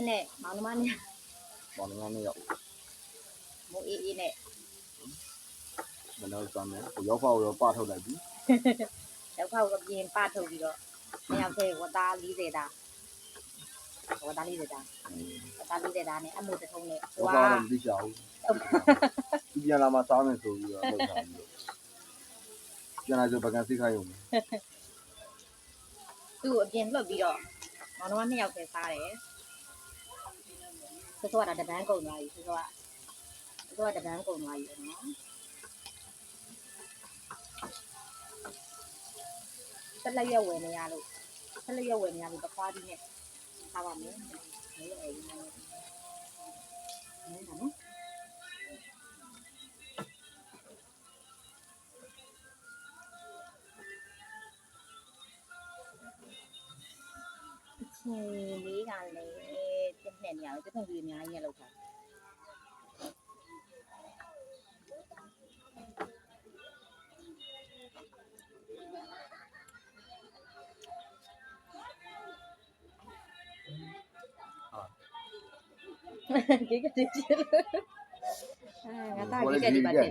နဲ့မောင်နှမနဲ့ မောင်နှမနဲ့ရောက် မိုးအေးနဲ့ မနောက်သွားမယ်ရောက်ဖောက်ရောပထုတ်လိုက်ပြီ ရောက်ဖောက်ကပြင်ပထုတ်ပြီးတော့နှစ်ယောက်တည်းဝတ်သား40သားဝတ်သား40သားဝတ်သား40သားနဲ့အမှုတထုံးနဲ့ ဟိုကတော့မသိချဘူးသူပြန်လာမှစားမယ်ဆိုပြီးတော့လောက်ထားပြီးတော့ပြန်လာဆိုပကံစိတ်ခိုင်းရုံပဲ သူ့ကိုအပြင်လွတ်ပြီးတော့မောင်နှမနှစ်ယောက်တည်းစားတယ်ဆိုတော့တပန်းကုန်သွားပြီဆိုတော့တပန်းကုန်သွားပြီနော်ဆက်လက်ရွက်ဝယ်နေရလို့တခွားဒီနဲ့စားပါမယ်နော်လေးကလည်းပြည့်နေနေရတယ်ပြည့်နေအများကြီးနဲ့လောက်ထားဒီကတည်းကငါသားဒီကတည်းကပါတယ်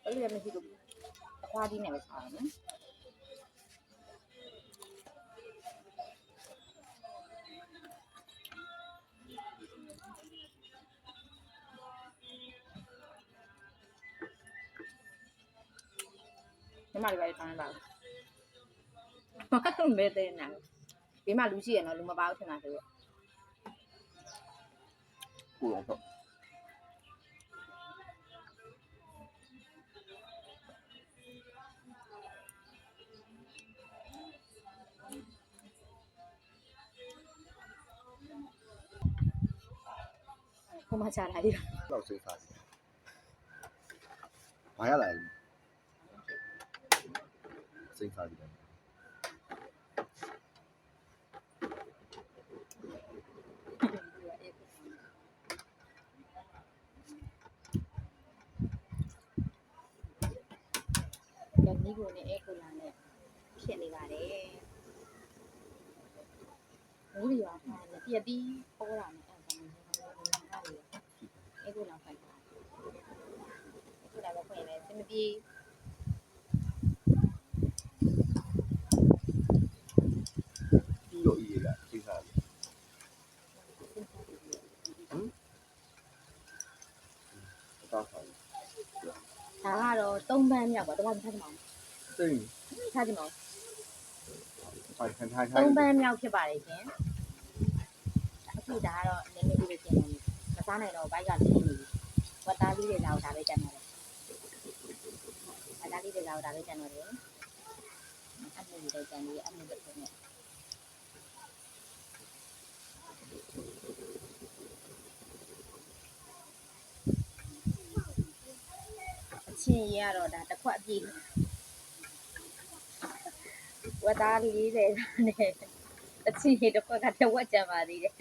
အဲ့လိုမရှိလို့အခွားဒီနဲ့ပဲစားရမယ်ညီမတွေပဲတောင်းပါဘူးမဲတဲ့နာဒီမှာလူရှိရနော်လူမပါဘူးထင်တာဆိုတော့ ကိုတော့တော့ဘုမချလာပြီ လောက်စိတ်စားတယ်ဘာရလာလဲစိတ်စားတယ်ကနီးကိုနဲ့အဲကိုလာနဲ့ဖြစ်နေပါတယ်မိုးရွာထားတယ်ပြက်ပြီးပေါ်လာနဲ့အဲဒါမျိုးအဲကိုလာဖိုက်တာအဲကိုလာတော့ဖွင့်နေစမပြေး ပြီးတော့အေးရစိတ်စားတယ်စားစားတယ် ဒါကတော့3ပန်းမြောက်ပါတော့မထားကြပါဘူး စိတ် ထားကြပါဦး ထိုင်ထိုင် 3ပန်းမြောက်ဖြစ်ပါတယ်ရှင်အခုဒါကတော့နည်းနည်းလေးပဲပြင်နေတယ်မစားနိုင်တော့ဘိုက်ကလေးနေဝတ်သားလေးတွေလောက်ဒါပဲကျန်တော့တယ်ဝတ်သားလေးတွေလောက်ဒါပဲကျန်တော့တယ်အမှုတွေကျန်နေအမှုတွေပုံနဲ့အချင်းရတော့ဒါတစ်ခွက်အပြည့်ဝတ်သား40နဲ့အချင်းရတစ်ခွက်ကတစ်ဝက်ကျန်ပါသေးတယ်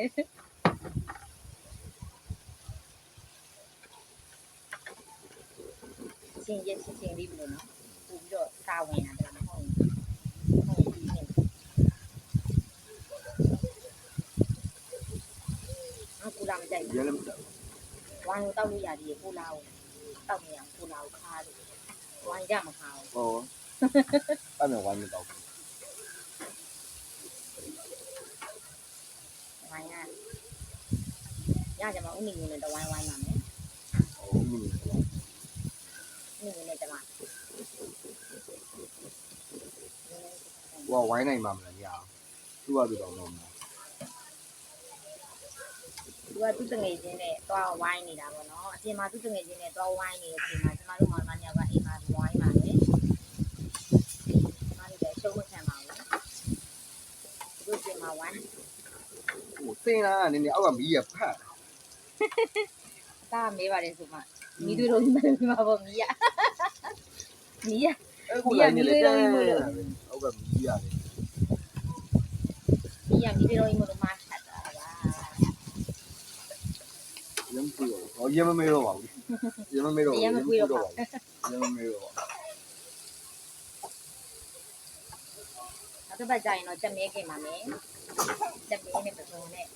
ချင်းရက်ချင်းလေးပြီလို့နော်ပို့ပြီးတော့စာဝင်တာမဟုတ်ဘူးဒီနေ့အခုလာမကြိုက် ရဲလည်းမတက် ဝိုင်းကိုတောက်လို့ရသေးတယ်ကိုလာကိုတောက်နေအောင်ကိုလာကိုခါတယ်ဝိုင်းကြမခါဘူး ဟောအဲ့မဲ့ဝိုင်းမတော့ ဝိုင်းရကြမှာဥနီငွေနဲ့တဝိုင်းဝိုင်းပါမယ် ဟိုမြင်တယ် ဥနီငွေနဲ့တမ ဟိုဝိုင်းနိုင်မှာမလားညာသူ့ဘာသူတော့တော့ သူကသူ့တငယ်ချင်းနဲ့တွားဝိုင်းနေတာပေါ့နော်အပြင်မှာသူ့တငယ်ချင်းနဲ့တွားဝိုင်းနေတဲ့အချိန်မှာကျမတို့မောင်နှမညောက်ကအိမ်မှာဝိုင်းပါလေကျမတို့လည်းရှုံးမခံပါဘူးသူ့ပြင်မှာဝိုင်း ဟိုစင်းလားနည်းနည်းအောက်ကမီးရဖတ် ဒါမေးပါတယ်ဆိုမှမိတို့တို့ဒီမှာပေါ့မီးရ အဲ့ကိုလိုက်နေလေအောက်ကမီးရတယ် မီးရမိတို့တို့မလို့မှာဆက်တာပါ ရမ်းပြီးတော့ဟောရမ်းမမေးတော့ပါဘူးရမ်းမမေးတော့ ရမ်းမပွေးတော့ပါ ရမ်းမမေးတော့ စပတ်ကြရင်တော့ချက်မဲခင်ပါမယ်ချက်မဲနဲ့ပစုံနဲ့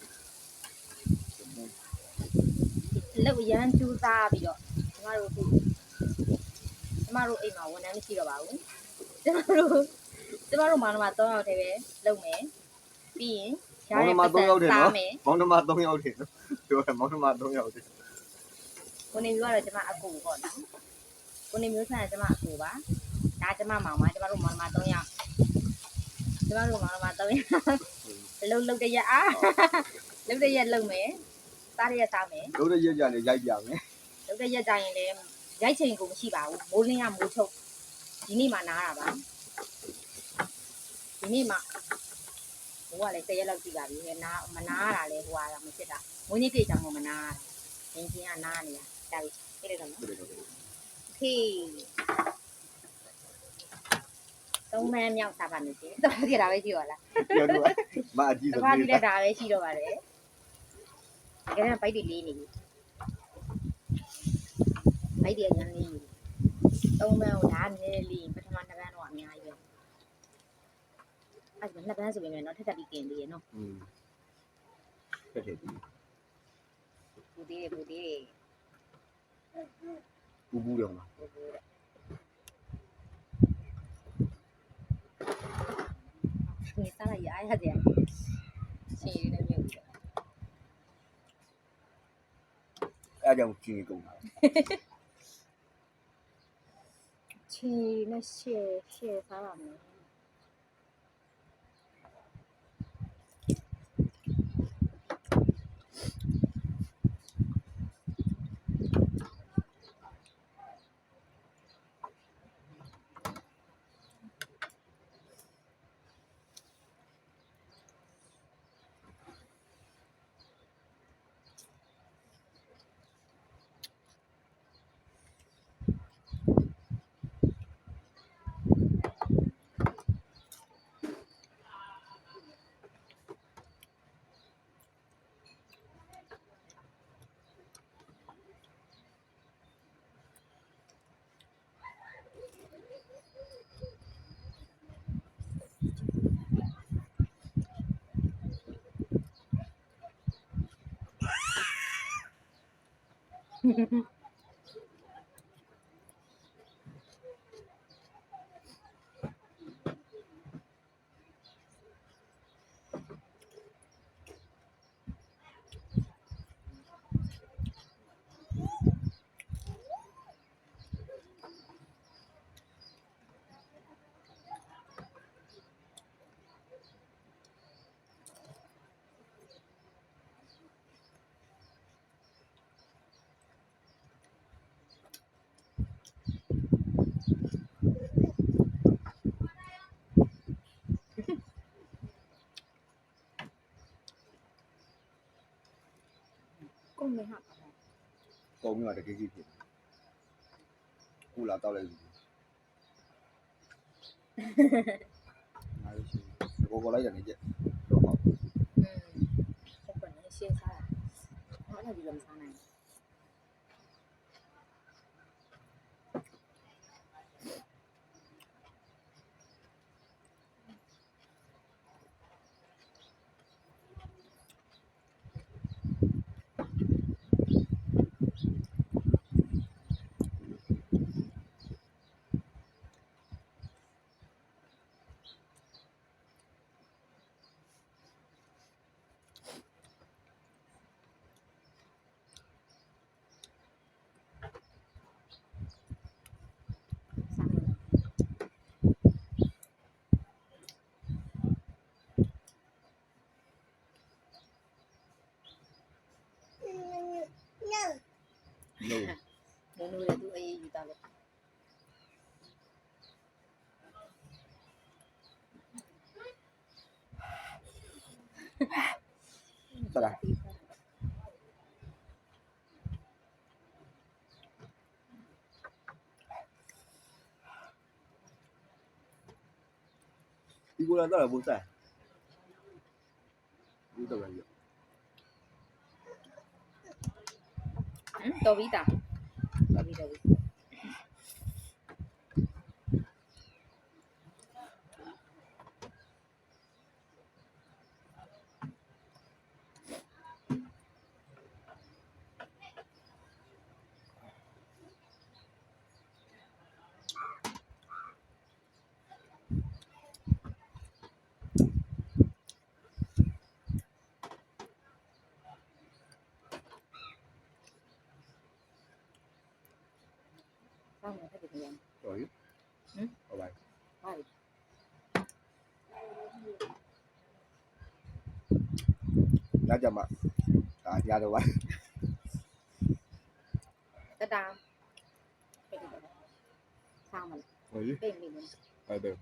လောက်ရမ်းကျူးစားပြီးတော့ကျမတို့အိမ်မှာဝန်ထမ်းမရှိတော့ပါဘူးကျမတို့မောင်နှမ3ယောက်တည်းပဲလုပ်မယ်ပြီးရင်ရှားရပတ်စားမယ် မောင်နှမ3ယောက်တည်းပြောတယ်မောင်နှမ3ယောက်တည်း ကိုနေမျိုးကတော့ကျမအကူပေါ့နော်ကိုနေမျိုးဆန်ကကျမအကူပါဒါကျမမောင်ပါကျမတို့မောင်နှမ3ယောက်ကျမတို့မောင်နှမ3ယောက်လုတ်တရက်အားလုတ်တရက်လုပ်မယ်စားရစားမယ် လုံးတဲ့ရက်ကြနေရိုက်ပြမယ် လုတ်တရက်ကြရင်လည်းရိုက်ချိန်ကိုမရှိပါဘူးမိုးလင်းရမိုးချုပ်ဒီနေ့မှနားတာပါဒီနေ့မှဘိုးကလည်း10ရက်လောက်ကြည့်ပါပြီမနာရတာလေဟိုဟာမဖြစ်တာမွေးနေ့ပြည့်ချောင်းကမနာရတာရင်းချင်းကနားနေတာဒါပြီပြည့်တယ်နော်ခေသုံးမန်းမြောက်စားပါမယ်ရှင်တော်ကြတာပဲရှိပါလား ပြောတော့မအကြီး တ ဆို ခါပြီးလည်းဒါပဲရှိတော့ပါတယ်ဒီကနေ့ပိုက်တွေလေးနေပြီပိုက်တွေရန်နေပြီသုံးမန်းကိုဒါနည်းလေးပထမ2ပန်းတော့အများကြီးပဲအဲ့ဒါ2ပန်းဆိုရင်တော့ထက်ပြီးกินသေးရနော် ဖြစ်တယ် ပူသေးတယ် ဘူးတယ်မလား 你စားလိုက်ရအားရတယ်ရှင်ရင်းနဲ့မြုပ်တယ် အဲ့ကြောင့်ကျင်းကုန်တာ ချီနဲ့ရှယ်စားပါမယ်ကုန်နေဟာ ပုံမျိုးတကယ်ကြီးဖြစ်ခုလာတော့လိုက်ဘူးငါလို့ရှိရင်ဘောလိုက်ရတယ်ကြက်တော့ဟုတ် ဆက်ကနေရှင်းစားတာအဲ့ဒါဒီလိုမစားနိုင်မိုးနိုးတယ်သူအေးယူတာလို့ ဆက်လာဒီကိုလာတော့ဘူးစားဘူးတော့ရ တော်ပြီသားတော်ပြီ ဒီ ကောင်းတယ်ဖြစ်တယ်ပြန် တော်ပြီဟုတ်ပါ ဟာလေ ညကြမှာဒါညတော့ပါ တတာဖြစ်တယ်ဆောင်းမလား ဟုတ်ပြီ ပိတ်မိနေ ဟုတ်တယ်